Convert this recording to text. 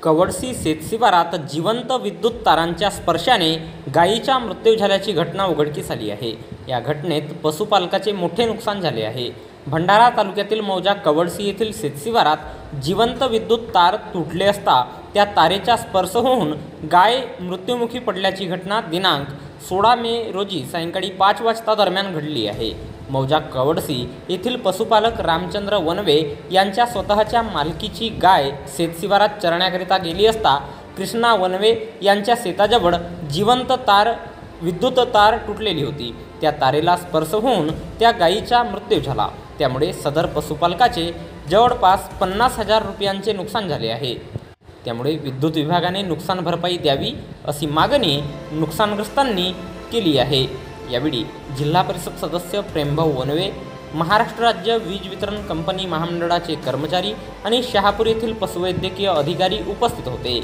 कवडसी शेतशिवारात जिवंत विद्युत तारांच्या स्पर्शाने गायीचा मृत्यू झाल्याची घटना उघडकीस आली आहे। या घटनेत पशुपालकाचे मोठे नुकसान झाले आहे। भंडारा तालुक्यातील मौजा कवडसी येथील शेतशिवारात जिवंत विद्युत तार तुटले असता त्या तारेचा स्पर्श होऊन गाय मृत्युमुखी पडल्याची घटना दिनांक 16 मे रोजी सायंकाळी 5 वाजता दरम्यान घडली आहे। मौजा कवडसी येथील पशुपालक रामचंद्र वनवे यांच्या स्वतःच्या मालकीची गाय शेतशिवारात चरण्याकरिता गेली असता कृष्णा वनवे यांच्या शेताजवळ जिवंत विद्युत तार तुटलेली होती। त्या तारेला स्पर्श होऊन त्या गायीचा मृत्यू झाला। त्यामुळे सदर पशुपालकाचे जवळपास 50,000 रुपयांचे नुकसान झाले आहे। त्यामुळे विद्युत विभागाने नुकसान भरपाई द्यावी अशी मागणी नुकसानग्रस्तांनी केली आहे। यावेळी जिल्हा परिषद सदस्य प्रेमभाऊ वनवे, महाराष्ट्र राज्य वीज वितरण कंपनी महामंडळाचे कर्मचारी आणि शहापूर येथील पशुवैद्यकीय अधिकारी उपस्थित होते।